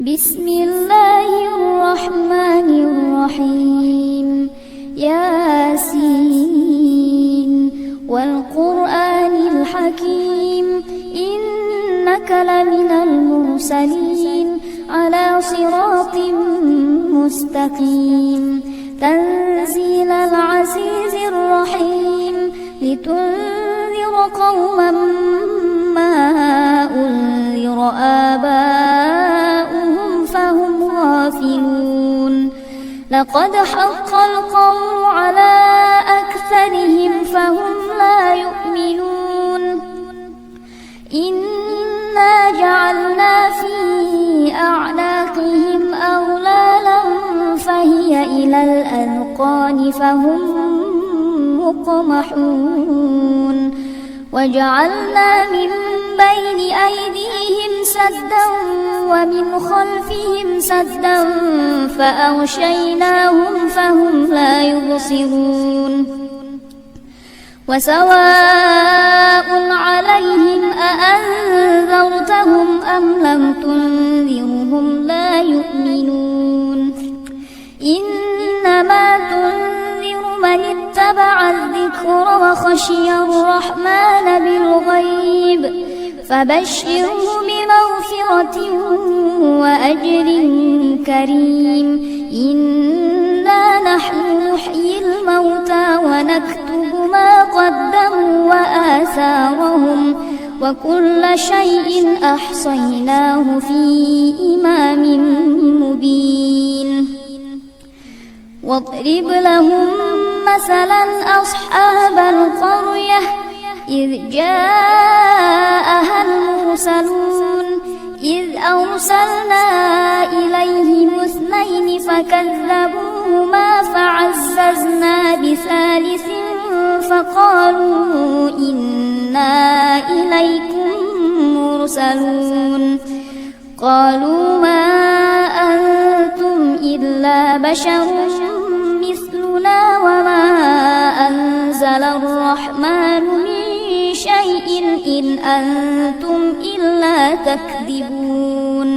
بسم الله الرحمن الرحيم. ياسين والقرآن الحكيم إنك لمن المرسلين على صراط مستقيم تنزيل العزيز الرحيم لتنذر قوما ما أنذر آباؤهم فهم غافلون. لقد حق القول على أكثرهم فهم لا يؤمنون. إنا جعلنا في أعناقهم أغلالا فهي إلى الأذقان فهم مقمحون. وجعلنا من بين أيديهم سدا ومن خلفهم سدا فأغشيناهم فهم لا يبصرون. وسواء عليهم أأنذرتهم أم لم تنذرهم لا يؤمنون. إنما تنذر من اتبع الذكر وخشي الرحمن بالغيب فبشره بمغفرة وأجر كريم. إنا نحن نحيي الموتى ونكتب ما قدموا وآثارهم وكل شيء أحصيناه في إمام مبين. واضرب لهم مثلا أصحاب القرية إذ جاءها المرسلون إذ أرسلنا إليهم اثنين فكذبوهما فعززنا بثالث فقالوا إنا إليكم مرسلون. قالوا ما أنتم إلا بشر مثلنا وما أنزل الرحمن من شيء إن أنتم إلا تكذبون.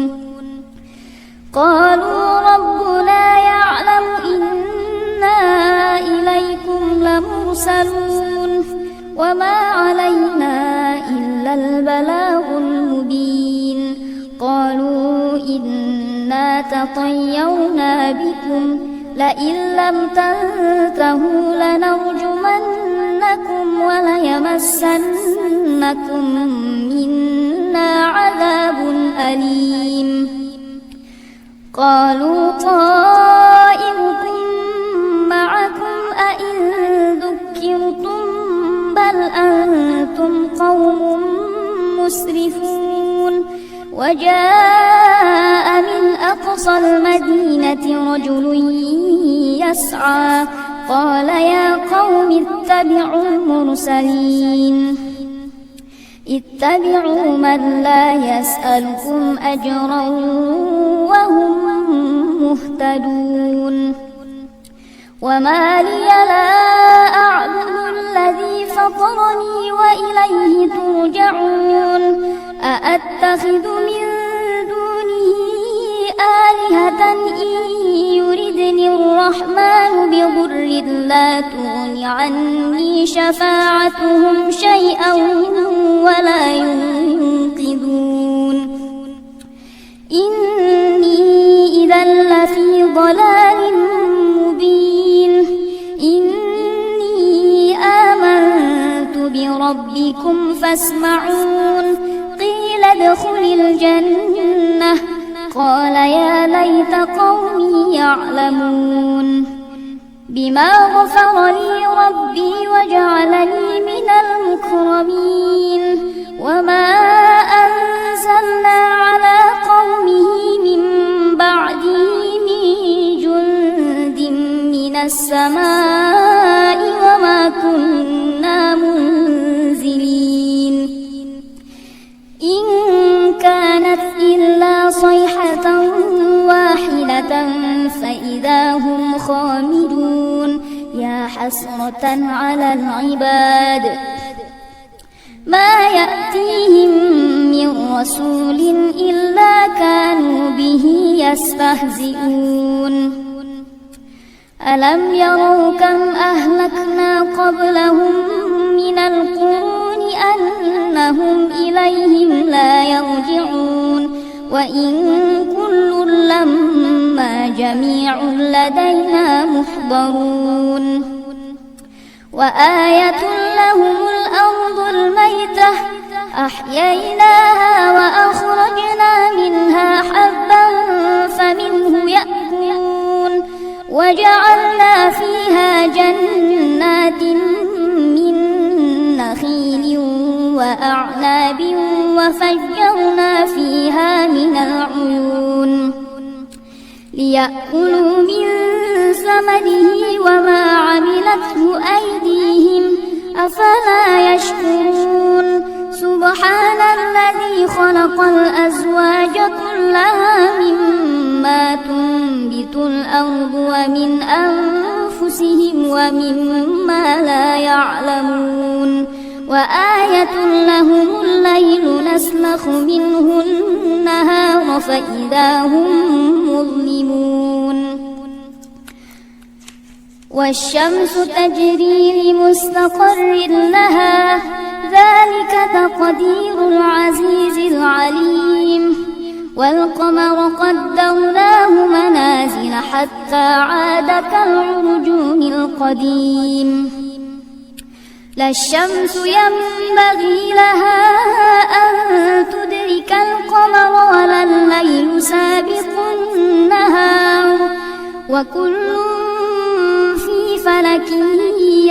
قالوا ربنا يعلم إنا إليكم لمرسلون وما علينا إلا البلاغ المبين. قالوا إنا تطيرنا بكم لئن لم تنتهوا لنرجمنكم وليمسنكم منا عذاب أليم. قالوا طائركم معكم أئن ذكرتم بل أنتم قوم مسرفون. وجاء من أقصى المدينة رجل يسعى قال يا قوم اتبعوا المرسلين اتبعوا من لا يسألكم أجرا وهم مهتدون. وما لي لا أعبد الذي فطرني وإليه ترجعون. أأتخذ من دونه آلهة إن يردني الرحمن بضر لا تغن عني شفاعتهم شيئا ولا ينقذون. إني إذا لفي ضلال مبين. إني آمنت بربكم فاسمعون. قيل ادخل الجنة قال يا ليت قومي يعلمون بما غفر لي ربي وجعلني من المكرمين. وما أنزلنا على قومه من بعده من جند من السماء وما كنا منزلين. إن كانت إلا صيحة واحدة فإذا هم خامدون. يا حسرة على العباد ما يأتيهم من رسول إلا كانوا به يستهزئون ألم يروا كم أهلكنا قبلهم من القرون أنهم إليهم لا يرجعون وإن كل لما جميع لدينا محضرون وآية لهم الأرض الميتة أحييناها وأخرجنا منها حبا فمنه يأكلون وجعلنا فيها جنات من نخيل وأعناب وفجرنا فيها من العيون ليأكلوا من ثمره وما عملته أيديهم أفلا يشكرون سبحان الذي خلق الأزواج كلها مما تنبت الأرض ومن أنفسهم ومما لا يعلمون وآية لهم الليل نسلخ منه النهار فإذا هم مظلمون والشمس تجري لمستقر لها ذلك تقدير العزيز العليم والقمر قدرناه منازل حتى عاد كالعرجون القديم لا الشمس ينبغي لها أن تدرك القمر ولا الليل سابق النهار وكل في فلك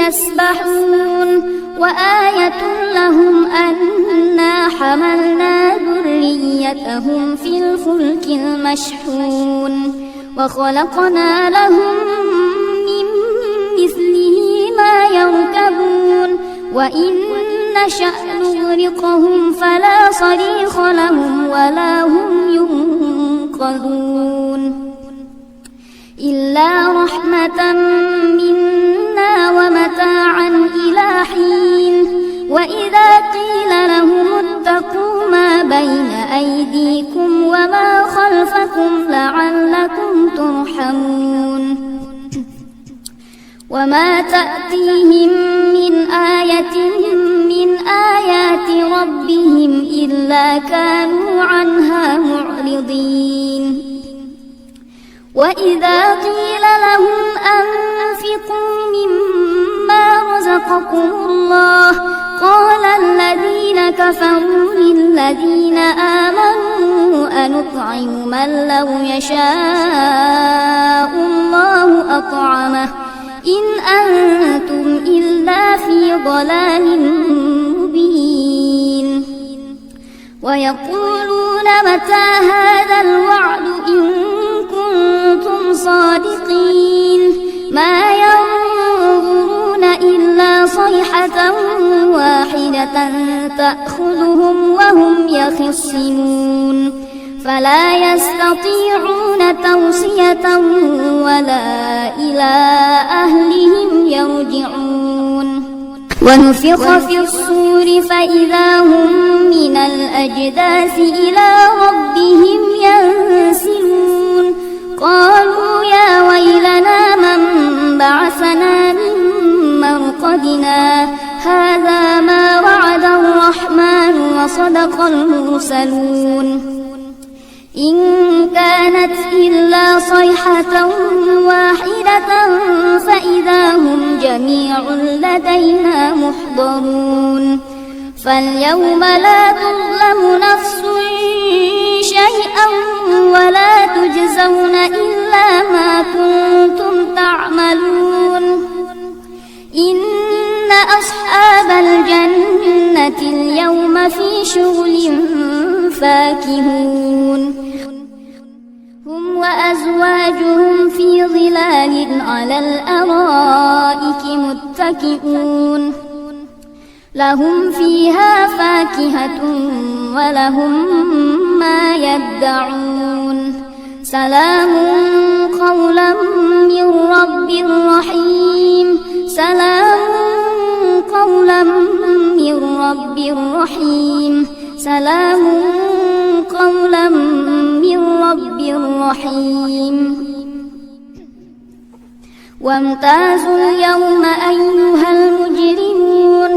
يسبحون وآية لهم أنا حملنا ذريتهم في الفلك المشحون وخلقنا لهم من مثله ما يركبون وإن نشأ نغرقهم فلا صريخ لهم ولا هم ينقذون إلا رحمة منا ومتاعا إلى حين وإذا قيل لهم اتقوا ما بين أيديكم وما خلفكم لعلكم ترحمون وما تأتيهم من آية من آيات ربهم إلا كانوا عنها معرضين وإذا قيل لهم أنفقوا مما رزقكم الله قال الذين كفروا للذين آمنوا أنطعم من لو يشاء الله أطعمه إن أنتم إلا في ضلال مبين ويقولون متى هذا الوعد إن كنتم صادقين ما ينظرون إلا صيحة واحدة تأخذهم وهم يخصمون فلا يستطيعون توصية ولا إلى أهلهم يرجعون ونفخ في الصور فإذا هم من الأجداث إلى ربهم ينسلون قالوا يا ويلنا من بعثنا من مرقدنا هذا ما وعد الرحمن وصدق المرسلون إن كانت إلا صيحة واحدة فإذا هم جميع لدينا محضرون فاليوم لا تظلم نفس شيئا ولا تجزون إلا ما كنتم تعملون إن أصحاب الجنة اليوم في شغل فاكهون هم وأزواجهم في ظلال على الأرائك متكئون لهم فيها فاكهة ولهم ما يدعون سلام قولا من رب رحيم سلام قولا من رب رحيم سلام قولا من رب رحيم وامتازوا اليوم أيها المجرمون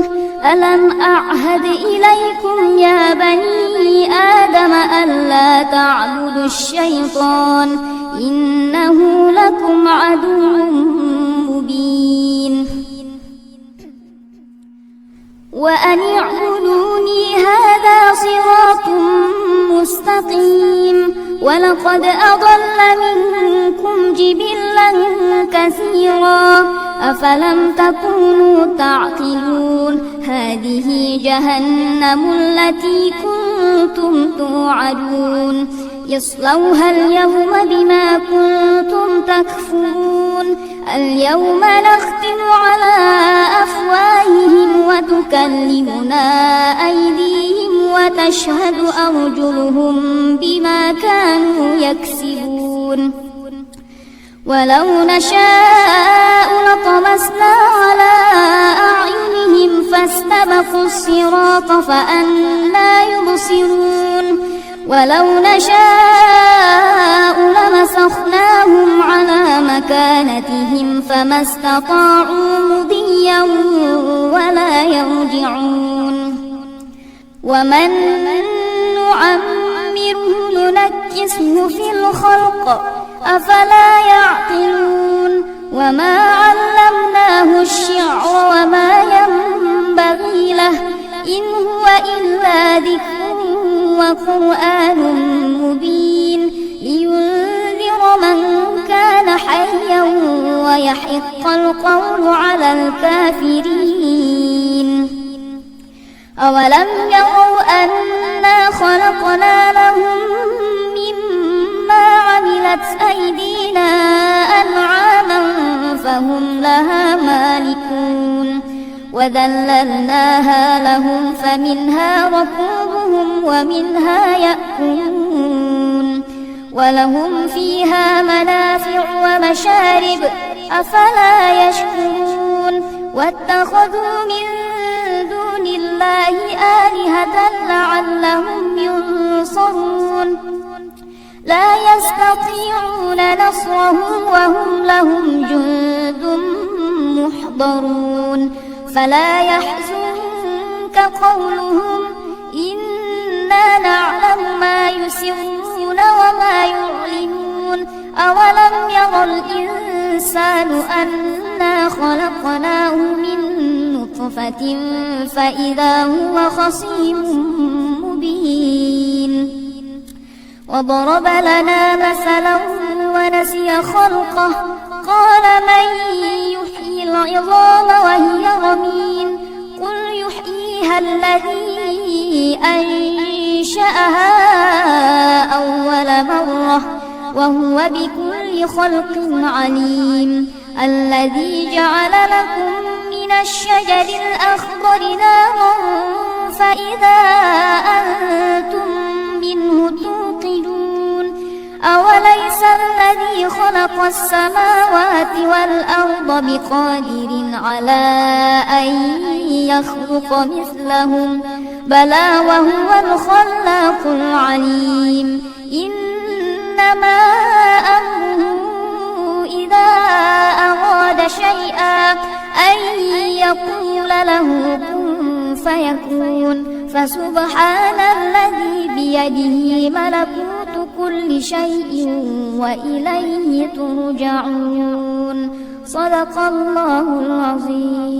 ألم أعهد إليكم يا بني آدم ألا تعبدوا الشيطان إنه لكم عدو مبين وأن اعبدوني هذا صراط مستقيم ولقد أضل منكم جبلا كثيرا أفلم تكونوا تعقلون هذه جهنم التي كنتم توعدون يصلوها اليوم بما كنتم تكفرون اليوم نختم على أفواههم وتكلمنا أيديهم وتشهد أرجلهم بما كانوا يكسبون ولو نشاء لطمسنا على أعينهم فاستبقوا الصراط فأنى يبصرون ولو نشاء لمسخناهم على مكانتهم فما استطاعوا مضيا ولا يرجعون ومن نعمره ننكسه في الخلق أفلا يعقلون وما علمناه الشعر وما ينبغي له إن هو إلا ذكر وقرآن مبين لينذر من كان حيا ويحق القول على الكافرين أولم يروا أنا خلقنا لهم مما عملت أيدينا أنعاما فهم لها مالكون وذللناها لهم فمنها ركوبهم ومنها يأكلون ولهم فيها منافع ومشارب أفلا يشكرون واتخذوا من دون الله آلهة لعلهم ينصرون لا يستطيعون نصرهم وهم لهم جند محضرون فلا يحزنك قولهم إنا نعلم ما يسرون وما يعلنون أولم ير الإنسان أنا خلقناه من نطفة فإذا هو خصيم مبين وضرب لنا مثلا ونسي خلقه قال من يحيي العظام وهي رميم قل يحييها الذي أنشأها أول مرة وهو بكل خلق عليم الذي جعل لكم من الشجر الأخضر نارا فإذا أنتم منه توقدون أوليس الذي خلق السماوات والأرض بقادر على أن يخلق مثلهم بلى وهو الخلاق العليم إنما أمره إذا أراد شيئا أن يقول له كن فيكون فسبحان الذي بيده ملكوت كل شيء وإليه ترجعون صدق الله العظيم.